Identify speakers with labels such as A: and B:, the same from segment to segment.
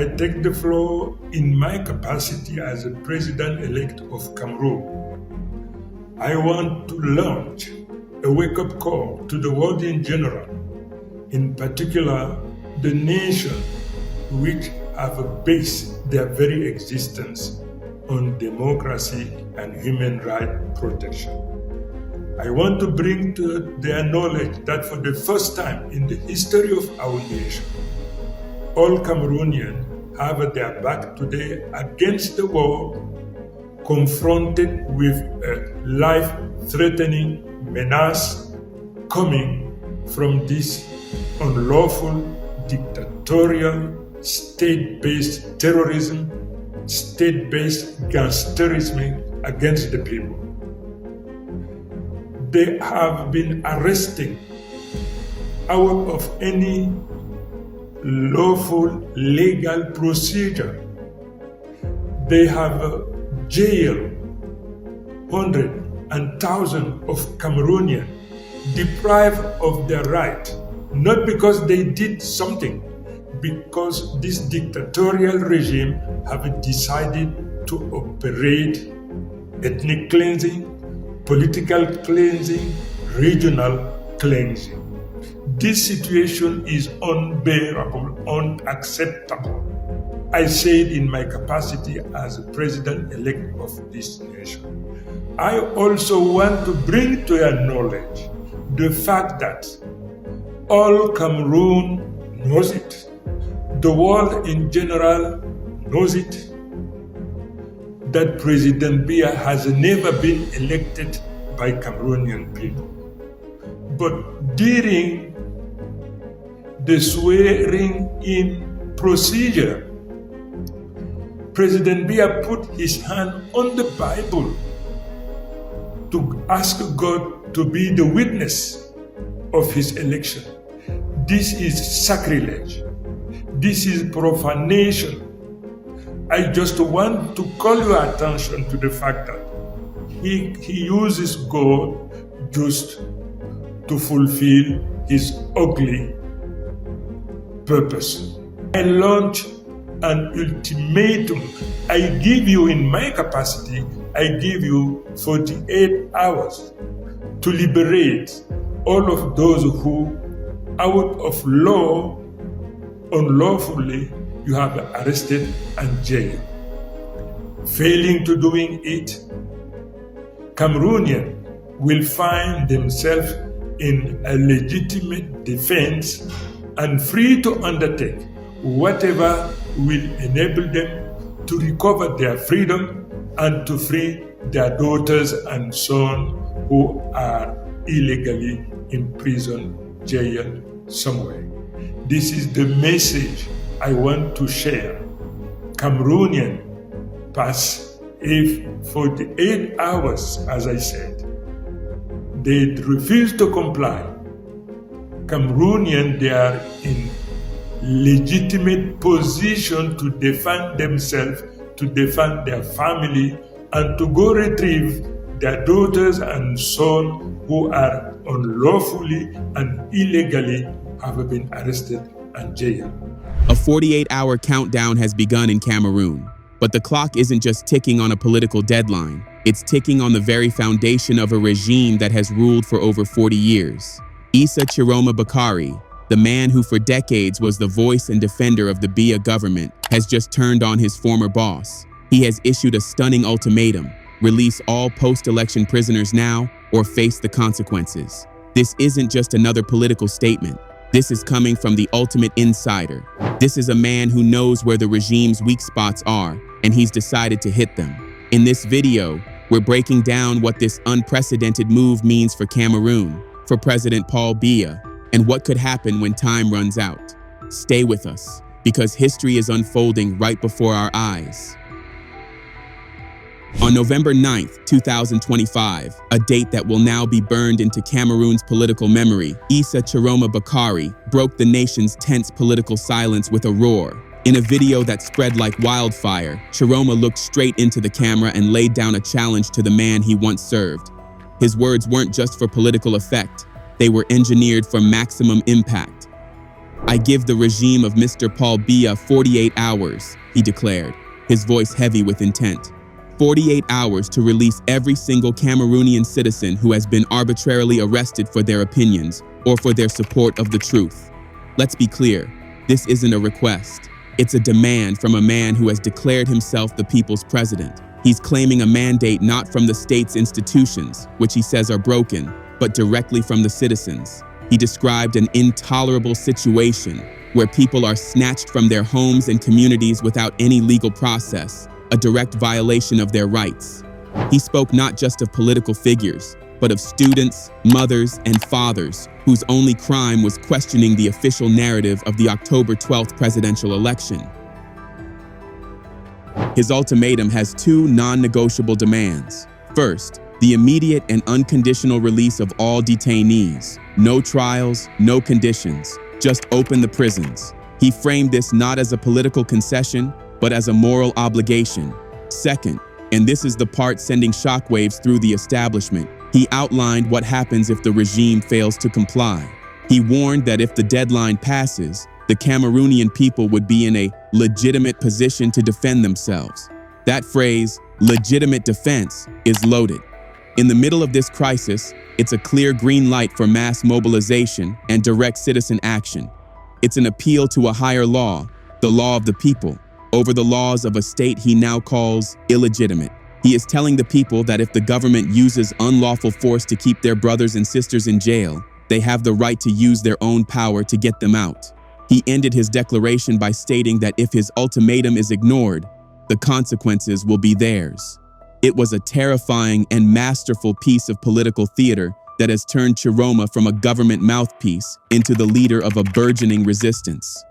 A: I take the floor in my capacity as a president-elect of Cameroon. I want to launch a wake-up call to the world in general, in particular the nations which have based their very existence on democracy and human rights protection. I want to bring to their knowledge that for the first time in the history of our nation, all Cameroonians have their back today against the war, confronted with a life-threatening menace coming from this unlawful, dictatorial, state-based terrorism, state-based gangsterism against the people. They have been arresting out of any lawful legal procedure. They have jailed hundreds and thousands of Cameroonians, deprived of their right, not because they did something, because this dictatorial regime have decided to operate ethnic cleansing, political cleansing, regional cleansing. This situation is unbearable, unacceptable. I say it in my capacity as a president-elect of this nation. I also want to bring to your knowledge the fact that all Cameroon knows it. The world in general knows it, that President Biya has never been elected by Cameroonian people. But during the swearing-in procedure, President Biya put his hand on the Bible to ask God to be the witness of his election. This is sacrilege. This is profanation. I just want to call your attention to the fact that he uses God just to fulfill his ugly purpose. I launch an ultimatum. I give you, in my capacity, I give you 48 hours to liberate all of those who, out of law, unlawfully, you have arrested and jailed. Failing to doing it, Cameroonians will find themselves in a legitimate defense and free to undertake whatever will enable them to recover their freedom and to free their daughters and sons who are illegally imprisoned, jailed somewhere. This is the message I want to share. Cameroonian pass if 48 hours, as I said, they refuse to comply. Cameroonian, they are in legitimate position to defend themselves, to defend their family, and to go retrieve their daughters and sons who are unlawfully and illegally have been arrested and jailed.
B: A 48-hour countdown has begun in Cameroon, but the clock isn't just ticking on a political deadline. It's ticking on the very foundation of a regime that has ruled for over 40 years. Issa Tchiroma Bakary, the man who for decades was the voice and defender of the Biya government, has just turned on his former boss. He has issued a stunning ultimatum: release all post-election prisoners now or face the consequences. This isn't just another political statement. This is coming from the ultimate insider. This is a man who knows where the regime's weak spots are, and he's decided to hit them. In this video, we're breaking down what this unprecedented move means for Cameroon, for President Paul Biya, and what could happen when time runs out. Stay with us, because history is unfolding right before our eyes. On November 9th, 2025, a date that will now be burned into Cameroon's political memory, Issa Tchiroma Bakary broke the nation's tense political silence with a roar. In a video that spread like wildfire, Tchiroma looked straight into the camera and laid down a challenge to the man he once served. His words weren't just for political effect, they were engineered for maximum impact. "I give the regime of Mr. Paul Biya 48 hours, he declared, his voice heavy with intent. 48 hours to release every single Cameroonian citizen who has been arbitrarily arrested for their opinions or for their support of the truth. Let's be clear, this isn't a request. It's a demand from a man who has declared himself the people's president. He's claiming a mandate not from the state's institutions, which he says are broken, but directly from the citizens. He described an intolerable situation where people are snatched from their homes and communities without any legal process, a direct violation of their rights. He spoke not just of political figures, but of students, mothers, and fathers whose only crime was questioning the official narrative of the October 12th presidential election. His ultimatum has two non-negotiable demands. First, the immediate and unconditional release of all detainees. No trials, no conditions, just open the prisons. He framed this not as a political concession, but as a moral obligation. Second, and this is the part sending shockwaves through the establishment, he outlined what happens if the regime fails to comply. He warned that if the deadline passes, the Cameroonian people would be in a legitimate position to defend themselves. That phrase, legitimate defense, is loaded. In the middle of this crisis, it's a clear green light for mass mobilization and direct citizen action. It's an appeal to a higher law, the law of the people, over the laws of a state he now calls illegitimate. He is telling the people that if the government uses unlawful force to keep their brothers and sisters in jail, they have the right to use their own power to get them out. He ended his declaration by stating that if his ultimatum is ignored, the consequences will be theirs. It was a terrifying and masterful piece of political theater that has turned Tchiroma from a government mouthpiece into the leader of a burgeoning resistance.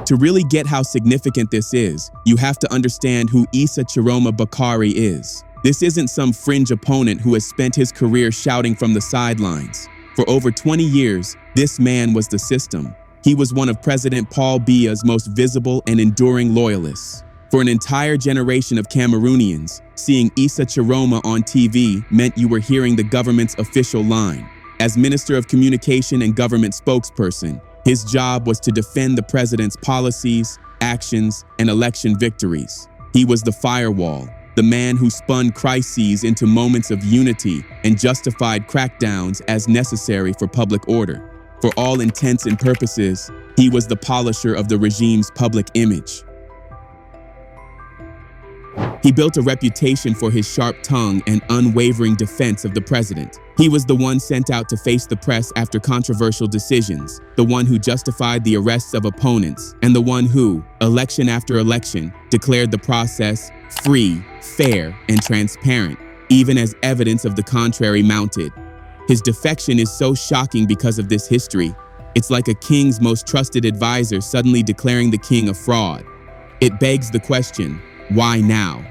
B: To really get how significant this is, you have to understand who Issa Tchiroma Bakary is. This isn't some fringe opponent who has spent his career shouting from the sidelines. For over 20 years, this man was the system. He was one of President Paul Biya's most visible and enduring loyalists. For an entire generation of Cameroonians, seeing Issa Tchiroma on TV meant you were hearing the government's official line. As Minister of Communication and Government Spokesperson, his job was to defend the president's policies, actions, and election victories. He was the firewall, the man who spun crises into moments of unity and justified crackdowns as necessary for public order. For all intents and purposes, he was the polisher of the regime's public image. He built a reputation for his sharp tongue and unwavering defense of the president. He was the one sent out to face the press after controversial decisions, the one who justified the arrests of opponents, and the one who, election after election, declared the process free, fair, and transparent, even as evidence of the contrary mounted. His defection is so shocking because of this history. It's like a king's most trusted advisor suddenly declaring the king a fraud. It begs the question, why now?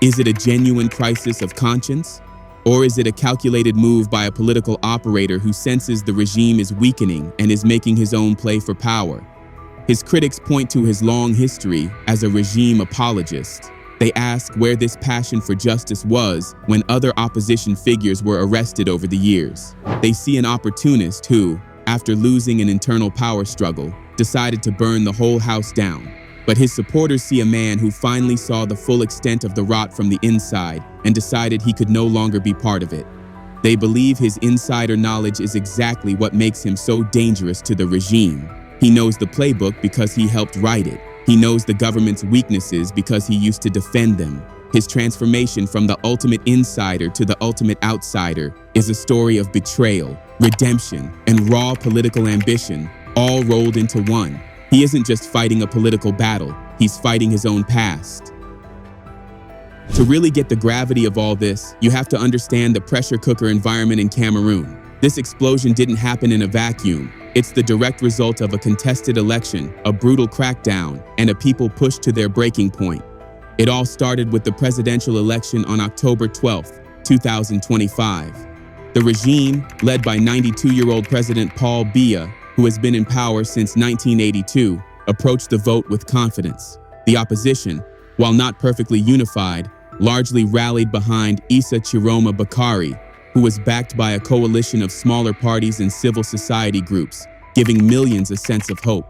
B: Is it a genuine crisis of conscience? Or is it a calculated move by a political operator who senses the regime is weakening and is making his own play for power? His critics point to his long history as a regime apologist. They ask where this passion for justice was when other opposition figures were arrested over the years. They see an opportunist who, after losing an internal power struggle, decided to burn the whole house down. But his supporters see a man who finally saw the full extent of the rot from the inside and decided he could no longer be part of it. They believe his insider knowledge is exactly what makes him so dangerous to the regime. He knows the playbook because he helped write it. He knows the government's weaknesses because he used to defend them. His transformation from the ultimate insider to the ultimate outsider is a story of betrayal, redemption, and raw political ambition, all rolled into one. He isn't just fighting a political battle, he's fighting his own past. To really get the gravity of all this, you have to understand the pressure cooker environment in Cameroon. This explosion didn't happen in a vacuum. It's the direct result of a contested election, a brutal crackdown, and a people pushed to their breaking point. It all started with the presidential election on October 12, 2025. The regime, led by 92-year-old President Paul Biya, who has been in power since 1982, approached the vote with confidence. The opposition, while not perfectly unified, largely rallied behind Issa Tchiroma Bakary, who was backed by a coalition of smaller parties and civil society groups, giving millions a sense of hope.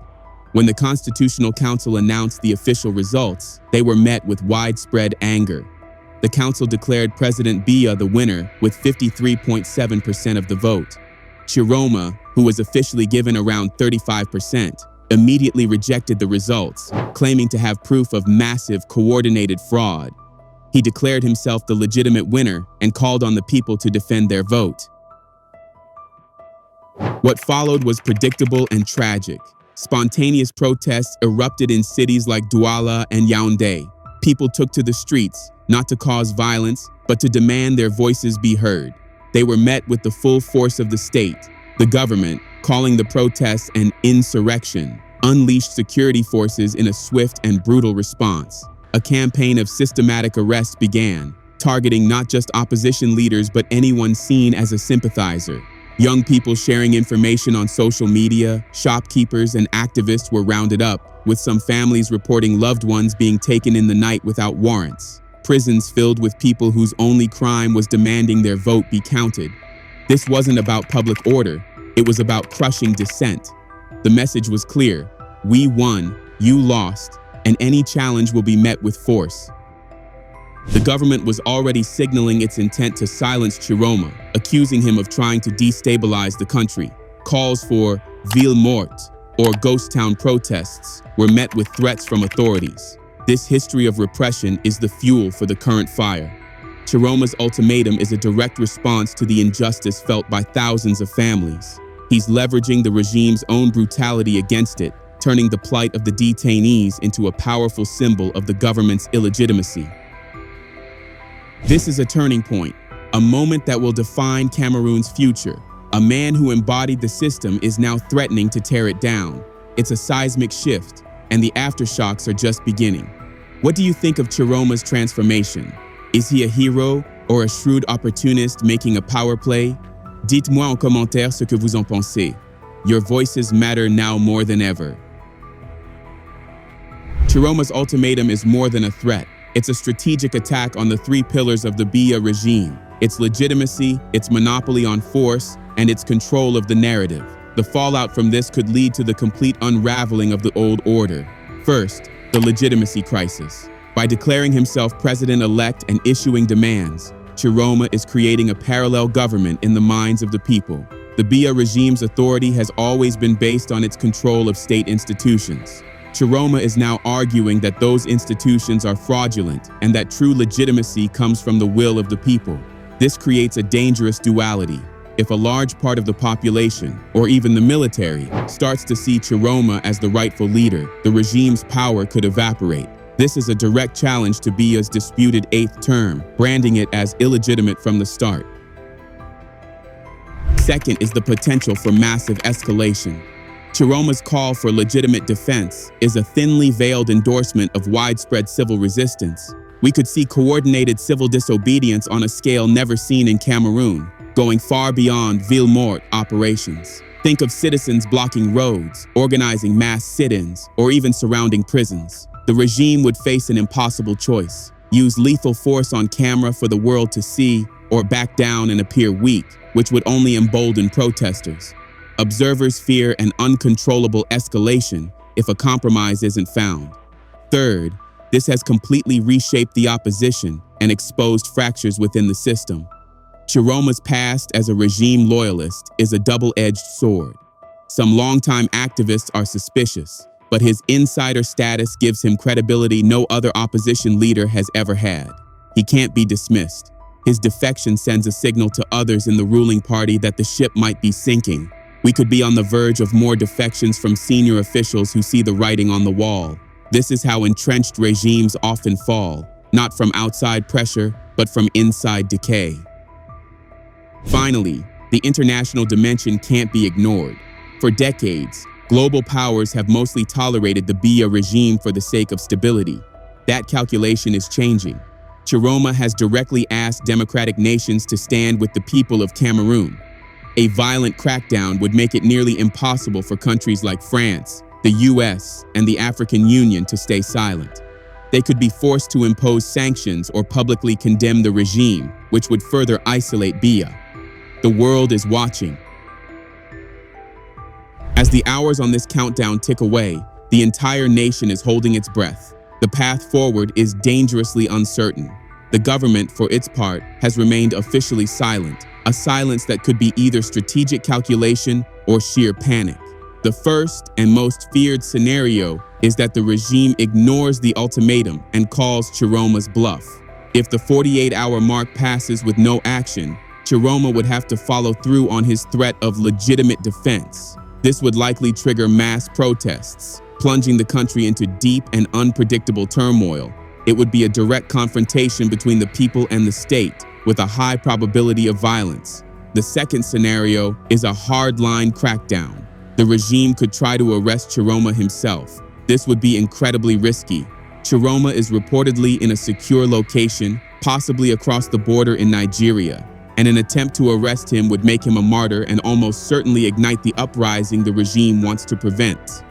B: When the Constitutional Council announced the official results, they were met with widespread anger. The council declared President Biya the winner with 53.7% of the vote. Tchiroma, who was officially given around 35%, immediately rejected the results, claiming to have proof of massive, coordinated fraud. He declared himself the legitimate winner and called on the people to defend their vote. What followed was predictable and tragic. Spontaneous protests erupted in cities like Douala and Yaoundé. People took to the streets, not to cause violence, but to demand their voices be heard. They were met with the full force of the state. The government, calling the protests an insurrection, unleashed security forces in a swift and brutal response. A campaign of systematic arrests began, targeting not just opposition leaders but anyone seen as a sympathizer. Young people sharing information on social media, shopkeepers and activists were rounded up, with some families reporting loved ones being taken in the night without warrants. Prisons filled with people whose only crime was demanding their vote be counted. This wasn't about public order, it was about crushing dissent. The message was clear: we won, you lost, and any challenge will be met with force. The government was already signaling its intent to silence Tchiroma, accusing him of trying to destabilize the country. Calls for ville morte, or ghost town protests, were met with threats from authorities. This history of repression is the fuel for the current fire. Tchiroma's ultimatum is a direct response to the injustice felt by thousands of families. He's leveraging the regime's own brutality against it, turning the plight of the detainees into a powerful symbol of the government's illegitimacy. This is a turning point, a moment that will define Cameroon's future. A man who embodied the system is now threatening to tear it down. It's a seismic shift, and the aftershocks are just beginning. What do you think of Tchiroma's transformation? Is he a hero or a shrewd opportunist making a power play? Dites-moi en commentaire ce que vous en pensez. Your voices matter now more than ever. Tchiroma's ultimatum is more than a threat. It's a strategic attack on the three pillars of the Biya regime: its legitimacy, its monopoly on force, and its control of the narrative. The fallout from this could lead to the complete unraveling of the old order. First, the legitimacy crisis. By declaring himself president-elect and issuing demands, Tchiroma is creating a parallel government in the minds of the people. The Biya regime's authority has always been based on its control of state institutions. Tchiroma is now arguing that those institutions are fraudulent and that true legitimacy comes from the will of the people. This creates a dangerous duality. If a large part of the population, or even the military, starts to see Tchiroma as the rightful leader, the regime's power could evaporate. This is a direct challenge to Biya's disputed 8th term, branding it as illegitimate from the start. Second is the potential for massive escalation. Tchiroma's call for legitimate defense is a thinly veiled endorsement of widespread civil resistance. We could see coordinated civil disobedience on a scale never seen in Cameroon, going far beyond ville morte operations. Think of citizens blocking roads, organizing mass sit-ins, or even surrounding prisons. The regime would face an impossible choice: use lethal force on camera for the world to see, or back down and appear weak, which would only embolden protesters. Observers fear an uncontrollable escalation if a compromise isn't found. Third, this has completely reshaped the opposition and exposed fractures within the system. Tchiroma's past as a regime loyalist is a double-edged sword. Some longtime activists are suspicious, but his insider status gives him credibility no other opposition leader has ever had. He can't be dismissed. His defection sends a signal to others in the ruling party that the ship might be sinking. We could be on the verge of more defections from senior officials who see the writing on the wall. This is how entrenched regimes often fall, not from outside pressure, but from inside decay. Finally, the international dimension can't be ignored. For decades, global powers have mostly tolerated the Biya regime for the sake of stability. That calculation is changing. Tchiroma has directly asked democratic nations to stand with the people of Cameroon. A violent crackdown would make it nearly impossible for countries like France, the US, and the African Union to stay silent. They could be forced to impose sanctions or publicly condemn the regime, which would further isolate Biya. The world is watching. As the hours on this countdown tick away, the entire nation is holding its breath. The path forward is dangerously uncertain. The government, for its part, has remained officially silent, a silence that could be either strategic calculation or sheer panic. The first and most feared scenario is that the regime ignores the ultimatum and calls Tchiroma's bluff. If the 48-hour mark passes with no action, Tchiroma would have to follow through on his threat of legitimate defense. This would likely trigger mass protests, plunging the country into deep and unpredictable turmoil. It would be a direct confrontation between the people and the state, with a high probability of violence. The second scenario is a hardline crackdown. The regime could try to arrest Tchiroma himself. This would be incredibly risky. Tchiroma is reportedly in a secure location, possibly across the border in Nigeria, and an attempt to arrest him would make him a martyr and almost certainly ignite the uprising the regime wants to prevent.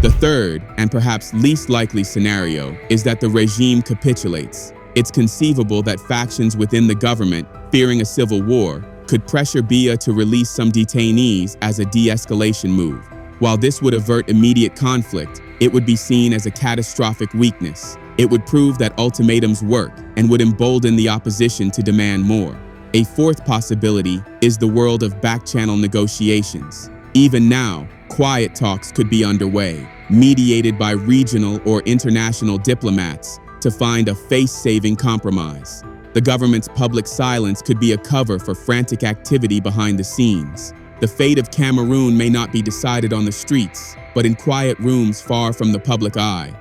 B: The third, and perhaps least likely scenario, is that the regime capitulates. It's conceivable that factions within the government, fearing a civil war, could pressure Biya to release some detainees as a de-escalation move. While this would avert immediate conflict, it would be seen as a catastrophic weakness. It would prove that ultimatums work and would embolden the opposition to demand more. A fourth possibility is the world of back-channel negotiations. Even now, quiet talks could be underway, mediated by regional or international diplomats to find a face-saving compromise. The government's public silence could be a cover for frantic activity behind the scenes. The fate of Cameroon may not be decided on the streets, but in quiet rooms far from the public eye.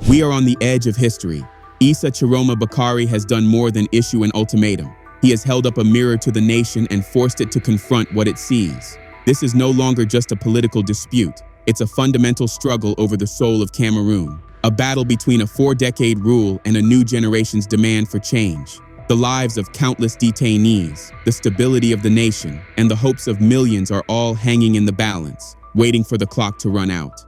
B: We are on the edge of history. Issa Tchiroma Bakary has done more than issue an ultimatum. He has held up a mirror to the nation and forced it to confront what it sees. This is no longer just a political dispute. It's a fundamental struggle over the soul of Cameroon. A battle between a 4-decade rule and a new generation's demand for change. The lives of countless detainees, the stability of the nation, and the hopes of millions are all hanging in the balance, waiting for the clock to run out.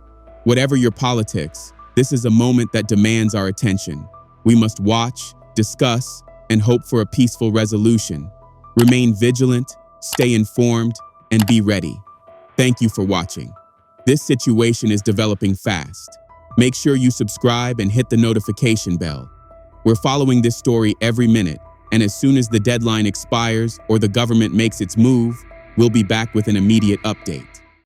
B: Whatever your politics, this is a moment that demands our attention. We must watch, discuss, and hope for a peaceful resolution. Remain vigilant, stay informed, and be ready. Thank you for watching. This situation is developing fast. Make sure you subscribe and hit the notification bell. We're following this story every minute, and as soon as the deadline expires or the government makes its move, we'll be back with an immediate update.